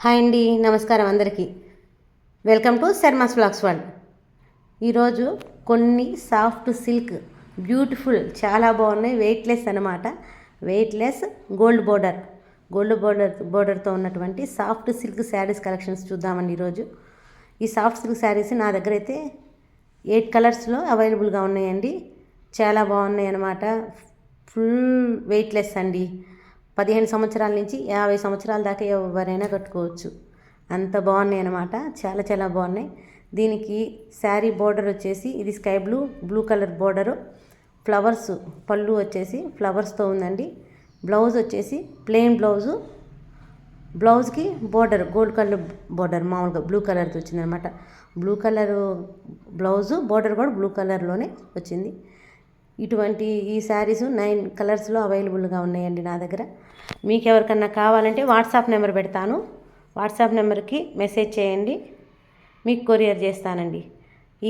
Hi అండి, నమస్కారం అందరికీ. Welcome to Sharma's vlogs world. ఈరోజు కొన్ని సాఫ్ట్ సిల్క్ బ్యూటిఫుల్ చాలా బాగున్నాయి, వెయిట్లెస్ అనమాట. వెయిట్లెస్ గోల్డ్ బోర్డర్తో ఉన్నటువంటి సాఫ్ట్ సిల్క్ శారీస్ కలెక్షన్స్ చూద్దామండి ఈరోజు. ఈ సాఫ్ట్ సిల్క్ శారీస్ నా దగ్గర అయితే 8 కలర్స్లో అవైలబుల్గా ఉన్నాయండి. చాలా బాగున్నాయి అన్నమాట. ఫుల్ వెయిట్లెస్ అండి. 15 సంవత్సరాల నుంచి 50 సంవత్సరాల దాకా ఎవరైనా కట్టుకోవచ్చు, అంత బాగున్నాయి అన్నమాట. చాలా చాలా బాగున్నాయి. దీనికి శారీ బోర్డర్ వచ్చేసి ఇది sky blue colour border. Flowers పళ్ళు వచ్చేసి ఫ్లవర్స్తో ఉందండి. బ్లౌజ్ వచ్చేసి ప్లెయిన్ బ్లౌజ్కి బోర్డర్ గోల్డ్ కలర్ బోర్డర్ మామూలుగా బ్లూ కలర్తో వచ్చిందనమాట. బ్లూ కలరు బ్లౌజు, బోర్డర్ కూడా బ్లూ కలర్లోనే వచ్చింది. ఇటువంటి ఈ శారీస్ 9 కలర్స్లో అవైలబుల్గా ఉన్నాయండి నా దగ్గర. మీకు ఎవరికన్నా కావాలంటే వాట్సాప్ నెంబర్ పెడతాను, వాట్సాప్ నెంబర్కి మెసేజ్ చేయండి, మీకు కొరియర్ చేస్తానండి.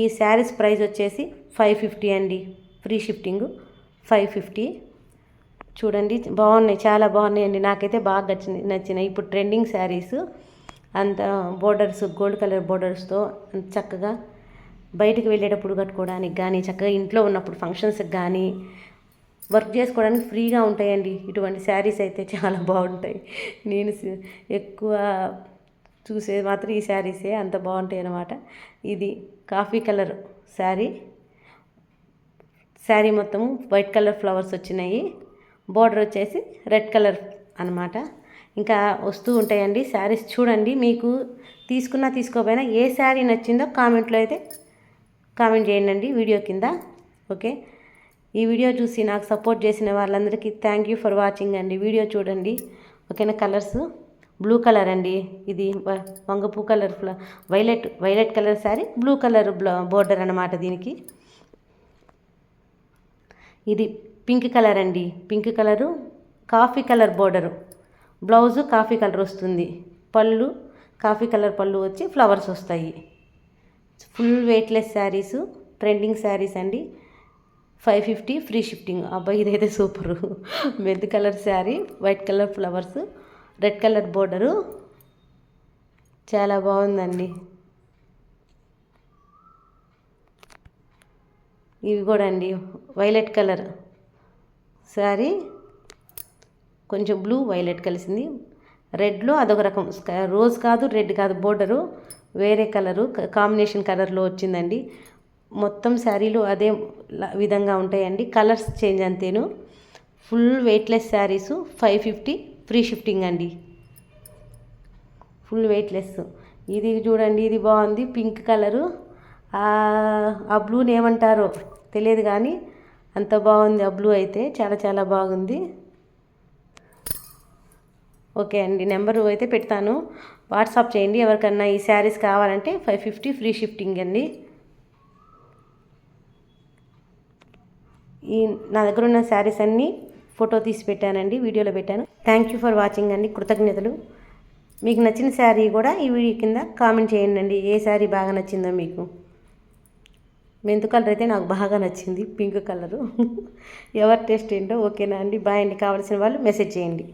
ఈ శారీస్ ప్రైస్ వచ్చేసి 550 అండి, ఫ్రీ షిఫ్టింగ్ 550. చూడండి బాగున్నాయి, చాలా బాగున్నాయండి. నాకైతే బాగా నచ్చినాయి. ఇప్పుడు ట్రెండింగ్ శారీస్ అంత బోర్డర్స్ గోల్డ్ కలర్ బోర్డర్స్తో చక్కగా బయటకు వెళ్ళేటప్పుడు కట్టుకోవడానికి కానీ, చక్కగా ఇంట్లో ఉన్నప్పుడు ఫంక్షన్స్కి కానీ, వర్క్ చేసుకోవడానికి ఫ్రీగా ఉంటాయండి. ఇటువంటి శారీస్ అయితే చాలా బాగుంటాయి. నేను ఎక్కువ చూసేది మాత్రం ఈ శారీసే, అంత బాగుంటాయి అన్నమాట. ఇది కాఫీ కలర్ శారీ మొత్తము వైట్ కలర్ ఫ్లవర్స్ వచ్చినాయి. బోర్డర్ వచ్చేసి రెడ్ కలర్ అనమాట. ఇంకా వస్తూ ఉంటాయండి శారీస్. చూడండి, మీకు తీసుకోపోయినా ఏ శారీ నచ్చిందో కామెంట్లో అయితే కామెంట్ చేయండి వీడియో కింద. ఓకే, ఈ వీడియో చూసి నాకు సపోర్ట్ చేసిన వాళ్ళందరికీ థ్యాంక్ యూ ఫర్ వాచింగ్ అండి. వీడియో చూడండి, ఓకేనా. కలర్స్ బ్లూ కలర్ అండి, ఇది వంగపూ colour violet colour sari, blue colour border అనమాట దీనికి. ఇది పింక్ కలర్ అండి, pink colour coffee colour border. Blouse coffee colour వస్తుంది, పళ్ళు కాఫీ కలర్ పళ్ళు వచ్చి ఫ్లవర్స్ వస్తాయి. Full weightless saris, trending saris అండి. 550 ఫ్రీ షిఫ్టింగ్. అబ్బాయి ఇదైతే super. Mint colour sari, white colour flowers, red colour border, చాలా బాగుందండి. ఇవి కూడా అండి వైలెట్ కలర్ శారీ, కొంచెం బ్లూ వైలెట్ కలిసింది. రెడ్లో అదొక రకం, రోజ్ కాదు రెడ్ కాదు, బోర్డరు వేరే కలరు కాంబినేషన్ కలర్లో వచ్చిందండి. మొత్తం శారీలు అదే విధంగా ఉంటాయండి, కలర్స్ చేంజ్ అంతేను. Full weightless saris 550 free shifting అండి. Full weightless. ఇది చూడండి, ఇది బాగుంది, పింక్ కలరు. ఆ బ్లూని ఏమంటారో తెలియదు కానీ అంత బాగుంది. ఆ బ్లూ అయితే చాలా చాలా బాగుంది. ఓకే అండి, నెంబరు అయితే పెడతాను, వాట్సాప్ చేయండి ఎవరికన్నా ఈ శారీస్ కావాలంటే. 550 ఫ్రీ షిఫ్టింగ్ అండి. నా దగ్గర ఉన్న శారీస్ అన్నీ ఫోటో తీసి పెట్టానండి, వీడియోలో పెట్టాను. థ్యాంక్ యూ ఫర్ వాచింగ్ అండి, కృతజ్ఞతలు. మీకు నచ్చిన శారీ కూడా ఈ వీడియో కింద కామెంట్ చేయండి. ఏ శారీ బాగా నచ్చిందో మీకు. మెంతు కలర్ అయితే నాకు బాగా నచ్చింది, పింక్ కలరు. ఎవరి టేస్ట్ ఏంటో. ఓకేనా అండి, బాయ్ అండి. కావాల్సిన వాళ్ళు మెసేజ్ చేయండి.